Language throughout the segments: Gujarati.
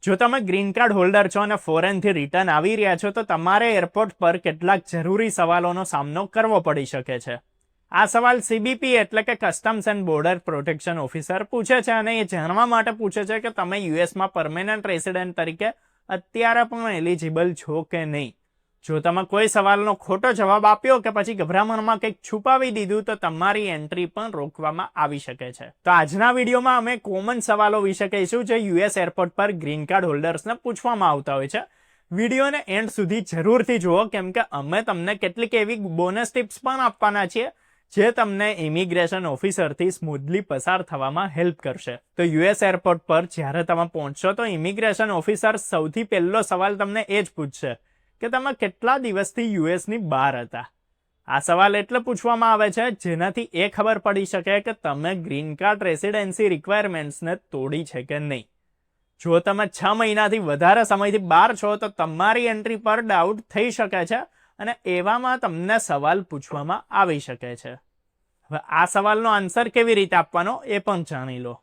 જો તમે ગ્રીન કાર્ડ હોલ્ડર છો અને ફોરેનથી રિટર્ન આવી રહ્યા છો તો તમારે એરપોર્ટ પર કેટલાક જરૂરી સવાલોનો સામનો કરવો પડી શકે છે. આ સવાલ CBP એટલે કે customs and border protection officer પૂછે છે અને એ જાણવા માટે પૂછે છે કે તમે યુએસમાં પરમેનન્ટ રેસિડેન્ટ તરીકે અત્યારે પણ એલિજિબલ છો કે નહીં. જો તમે કોઈ સવાલનો ખોટો જવાબ આપ્યો કે પછી ગભરામણમાં કંઈક છુપાવી દીધું તો તમારી એન્ટ્રી પણ રોકવામાં આવી શકે છે. તો આજના વિડીયોમાં અમે કોમન સવાલો વિશે કહીશું જે યુએસ એરપોર્ટ પર ગ્રીન કાર્ડ હોલ્ડર્સને પૂછવામાં આવતા હોય છે. વિડીયોને એન્ડ સુધી જરૂરથી જુઓ કેમ કે અમે તમને કેટલીક એવી બોનસ ટિપ્સ પણ આપવાના છીએ જે તમને ઇમિગ્રેશન ઓફિસરથી સ્મૂથલી પસાર થવામાં હેલ્પ કરશે. તો યુએસ એરપોર્ટ પર જ્યારે તમે પહોંચશો તો ઇમિગ્રેશન ઓફિસર સૌથી પહેલો સવાલ તમને એ જ પૂછશે કે તમે કેટલા દિવસથી યુએસની બહાર હતા. આ સવાલ એટલે પૂછવામાં આવે છે જેનાથી એ ખબર પડી શકે કે તમે ગ્રીન કાર્ડ રેસિડેન્સી રિક્વાયરમેન્ટ્સને તોડી છે કે નહીં. જો તમે 6 મહિનાથી વધારે સમયથી બહાર છો તો તમારી એન્ટ્રી પર ડાઉટ થઈ શકે છે અને એવામાં તમને સવાલ પૂછવામાં આવી શકે છે. હવે આ સવાલનો આન્સર કેવી રીતે આપવાનો એ પણ જાણી લો.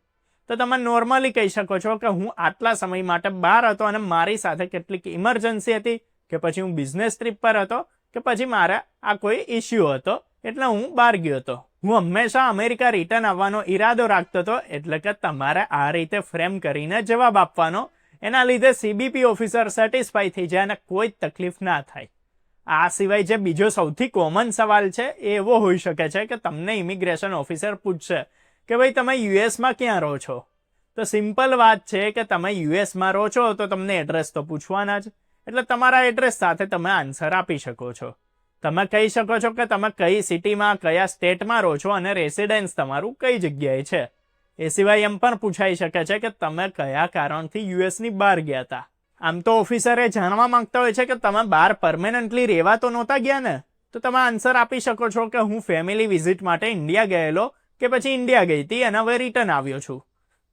તો તમે નોર્મલી કહી શકો છો કે હું આટલા સમય માટે બહાર હતો અને મારી સાથે કેટલીક ઇમરજન્સી હતી કે પછી હું બિઝનેસ ટ્રીપ પર હતો કે પછી મારે આ કોઈ ઇસ્યુ હતો એટલે હું બહાર ગયો હતો. હું હંમેશા અમેરિકા રિટર્ન આવવાનો ઈરાદો રાખતો હતો એટલે કે તમારે આ રીતે ફ્રેમ કરીને જવાબ આપવાનો. એના લીધે CBP ઓફિસર સેટિસ્ફાઈ થઈ જાય અને કોઈ તકલીફ ના થાય. આ સિવાય જે બીજો સૌથી કોમન સવાલ છે એ એવો હોઈ શકે છે કે તમને ઇમિગ્રેશન ઓફિસર પૂછશે કે ભાઈ તમે યુએસમાં ક્યાં રહો છો. તો સિમ્પલ વાત છે કે તમે યુએસમાં રહો છો તો તમને એડ્રેસ તો પૂછવાના જ, એટલે તમારા એડ્રેસ સાથે તમે આન્સર આપી શકો છો. તમે કહી શકો છો કે તમે કઈ સિટીમાં કયા સ્ટેટમાં રહો છો અને રેસિડેન્સ તમારું કઈ જગ્યાએ છે. એ સિવાય એમ પણ પૂછાઈ શકે છે કે તમે કયા કારણથી યુએસની બહાર ગયા હતા. આમ તો ઓફિસરે જાણવા માંગતા હોય છે કે તમે બહાર પરમેનન્ટલી રહેવા તો નહોતા ગયા ને. તો તમે આન્સર આપી શકો છો કે હું ફેમિલી વિઝિટ માટે ઇન્ડિયા ગયેલો કે પછી ઇન્ડિયા ગઈ હતી અને હવે રિટર્ન આવ્યો છું.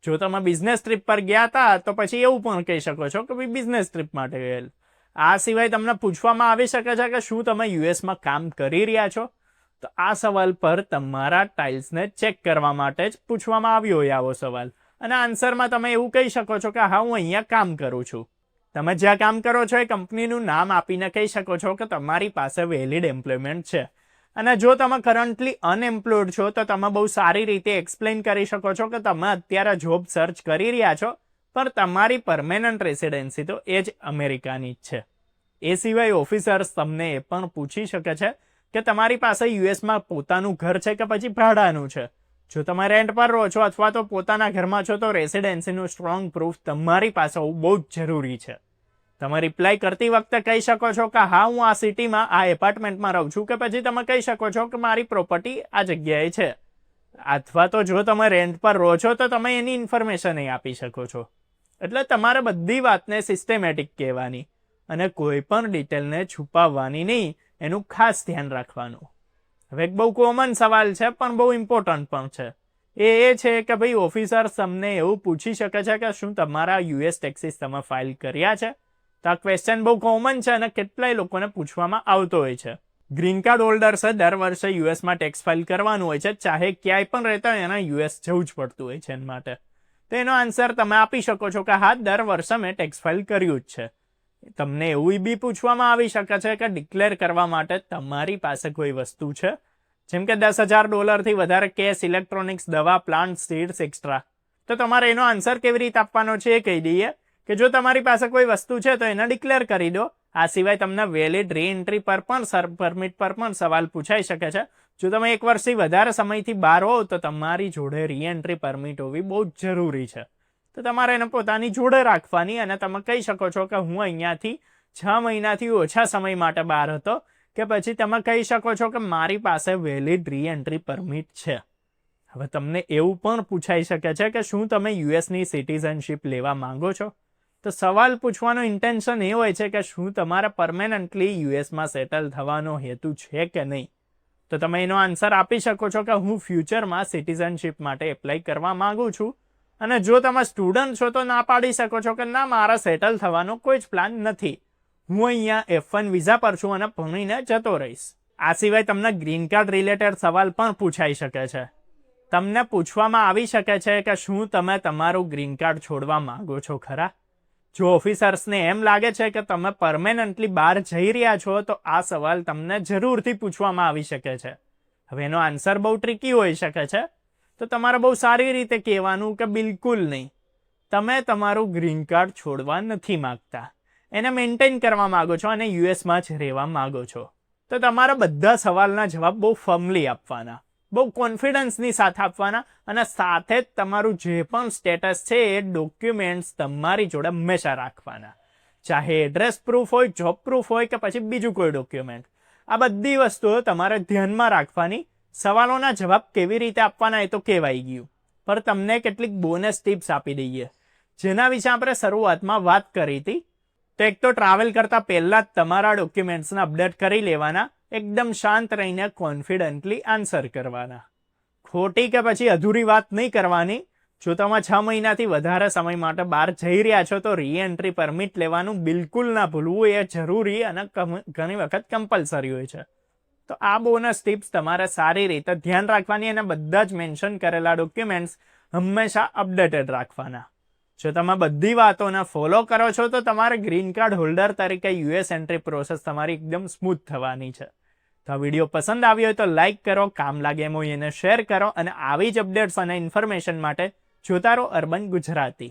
જો તમે બિઝનેસ ટ્રીપ પર ગયા હતા તો પછી એવું પણ કહી શકો છો કે ભાઈ બિઝનેસ ટ્રીપ માટે ગયેલ. આ સિવાય તમને પૂછવામાં આવી શકે છે કે શું તમે યુએસમાં કામ કરી રહ્યા છો. તો આ સવાલ પર તમારા ટાઇલ્સને ચેક કરવા માટે જ પૂછવામાં આવ્યો હોય આવો સવાલ, અને આન્સરમાં તમે એવું કહી શકો છો કે હા હું અહીંયા કામ કરું છું. તમે જ્યાં કામ કરો છો એ કંપનીનું નામ આપીને કહી શકો છો કે તમારી પાસે વેલિડ એમ્પ્લોયમેન્ટ છે. અને જો તમે કરન્ટલી અનએમ્પ્લોયડ છો તો તમે બહુ સારી રીતે એક્સપ્લેન કરી શકો છો કે તમે અત્યારે જોબ સર્ચ કરી રહ્યા છો પણ તમારી પરમેનન્ટ રેસિડેન્સી તો એ જ અમેરિકાની જ છે. એ સિવાય ઓફિસર્સ તમને એ પણ પૂછી શકે છે કે તમારી પાસે યુએસમાં પોતાનું ઘર છે કે પછી ભાડાનું છે. જો તમે રેન્ટ પર રહો છો અથવા તો પોતાના ઘરમાં છો તો રેસિડેન્સીનું સ્ટ્રોંગ પ્રૂફ તમારી પાસે હોવું બહુ જ જરૂરી છે. તમે રિપ્લાય કરતી વખતે કહી શકો છો કે હા હું આ સિટીમાં આ એપાર્ટમેન્ટમાં રહું છું, કે પછી તમે કહી શકો છો કે મારી પ્રોપર્ટી આ જગ્યાએ છે. અથવા તો જો તમે રેન્ટ પર રહો છો તો તમે એની ઇન્ફોર્મેશન આપી શકો છો. એટલે તમારે બધી વાતને સિસ્ટેમેટિક કહેવાની અને કોઈ પણ ડિટેલને છુપાવવાની નહીં, એનું ખાસ ધ્યાન રાખવાનું. હવે એક બહુ કોમન સવાલ છે પણ બહુ ઇમ્પોર્ટન્ટ પણ છે. એ છે કે ભાઈ ઓફિસર તમને એવું પૂછી શકે છે કે શું તમારા યુએસ ટેક્સીસ તમે ફાઇલ કર્યા છે. તો આ ક્વેશ્ચન બહુ કોમન છે અને કેટલાય લોકોને પૂછવામાં આવતો હોય છે. ગ્રીન કાર્ડ હોલ્ડર્સે દર વર્ષે યુએસમાં ટેક્સ ફાઇલ કરવાનું હોય છે, ચાહે ક્યાંય પણ રહેતા હોય એના યુએસ જવું જ પડતું હોય છે. એના માટે તો એનો આન્સર તમે આપી શકો છો કે હા દર વર્ષે મેં ટેક્સ ફાઇલ કર્યું જ છે. તમને એવું બી પૂછવામાં આવી શકે છે કે ડિક્લેર કરવા માટે તમારી પાસે કોઈ વસ્તુ છે, જેમ કે $10,000 વધારે કેશ, ઇલેક્ટ્રોનિક્સ, દવા, પ્લાન્ટ, સીડ્સ એક્સ્ટ્રા. તો તમારે એનો આન્સર કેવી રીતે આપવાનો છે એ કહી દઈએ કે જો તમારી પાસે કોઈ વસ્તુ છે તો એને ડિક્લેર કરી દો. આ સિવાય તમને વેલિડ રીએન્ટ્રી પર પણ પરમિટ પર પણ સવાલ પૂછાઈ શકે છે. જો તમે 1 વર્ષથી વધારે સમયથી બહાર હો તો તમારી જોડે રીએન્ટ્રી પરમિટ હોવી બહુ જ જરૂરી છે. તો તમારે એને પોતાની જોડે રાખવાની અને તમે કહી શકો છો કે હું અહીંયાથી 6 મહિનાથી ઓછા સમય માટે બહાર હતો, કે પછી તમે કહી શકો છો કે મારી પાસે વેલિડ રીએન્ટ્રી પરમિટ છે. હવે તમને એવું પણ પૂછાઈ શકે છે કે શું તમે યુએસની સિટીઝનશીપ લેવા માંગો છો. તો સવાલ પૂછવાનો ઇન્ટેન્શન એ હોય છે કે શું તમારે પરમેનન્ટલી યુએસમાં સેટલ થવાનો હેતુ છે કે નહીં. તો તમે એનો આન્સર આપી શકો છો કે હું ફ્યુચરમાં સિટીઝનશીપ માટે એપ્લાય કરવા માંગુ છું. અને જો તમે સ્ટુડન્ટ છો તો ના પાડી શકો છો કે ના મારા સેટલ થવાનો કોઈ જ પ્લાન નથી, હું અહીંયા F1 વિઝા પર છું અને ભણીને જતો રહીશ. આ સિવાય તમને ગ્રીન કાર્ડ રિલેટેડ સવાલ પણ પૂછાઈ શકે છે. તમને પૂછવામાં આવી શકે છે કે શું તમે તમારું ગ્રીન કાર્ડ છોડવા માંગો છો ખરા. જો ઓફિસર્સને એમ લાગે છે કે તમે પરમેનન્ટલી બહાર જઈ રહ્યા છો તો આ સવાલ તમને જરૂરથી પૂછવામાં આવી શકે છે. હવે એનો આન્સર બહુ ટ્રિકી હોઈ શકે છે, તો તમારે બહુ સારી રીતે કહેવાનું કે બિલકુલ નહીં, તમે તમારું ગ્રીન કાર્ડ છોડવા નથી માંગતા, એને મેન્ટેન કરવા માંગો છો અને યુએસમાં જ રહેવા માંગો છો. તો તમારા બધા સવાલના જવાબ બહુ ફર્મલી આપવાના, બહુ કોન્ફિડન્સની સાથે આપવાના, અને સાથે જ તમારું જે પણ સ્ટેટસ છે એ ડોક્યુમેન્ટ્સ તમારી જોડે હંમેશા રાખવાના, ચાહે એડ્રેસ પ્રૂફ હોય, જોબ પ્રૂફ હોય કે પછી બીજું કોઈ ડોક્યુમેન્ટ. આ બધી વસ્તુઓ તમારે ધ્યાનમાં રાખવાની. સવાલોના જવાબ કેવી રીતે આપવાના એ તો કહેવાઈ ગયું, પણ તમને કેટલીક બોનસ ટિપ્સ આપી દઈએ, જેના વિશે આપણે શરૂઆતમાં વાત કરી હતી. તો એક તો ટ્રાવેલ કરતા પહેલા જ તમારા ડોક્યુમેન્ટ્સને અપડેટ કરી લેવાના, એકદમ શાંત રહીને કોન્ફિડન્ટલી આન્સર કરવાના, ખોટી કે પછી અધૂરી વાત નહીં કરવાની. જો તમે 6 મહિનાથી વધારે સમય માટે બહાર જઈ રહ્યા છો તો રીએન્ટ્રી પરમિટ લેવાનું બિલકુલ ના ભૂલવું, એ જરૂરી અને ઘણી વખત કમ્પલસરી હોય છે. તો આ બોનસ ટિપ્સ તમારે સારી રીતે ધ્યાન રાખવાની અને બધા જ મેન્શન કરેલા ડોક્યુમેન્ટ્સ હંમેશા અપડેટેડ રાખવાના. જો તમે બધી વાતોને ફોલો કરો છો તો તમારે ગ્રીન કાર્ડ હોલ્ડર તરીકે યુએસ એન્ટ્રી પ્રોસેસ તમારી એકદમ સ્મૂથ થવાની છે. તો આ વિડીયો પસંદ આવ્યો હોય તો લાઇક કરો, કામ લાગે એમ હોય એને શેર કરો, અને આવી જ અપડેટ્સ અને ઇન્ફોર્મેશન માટે જોતા રહો અર્બન ગુજરાતી.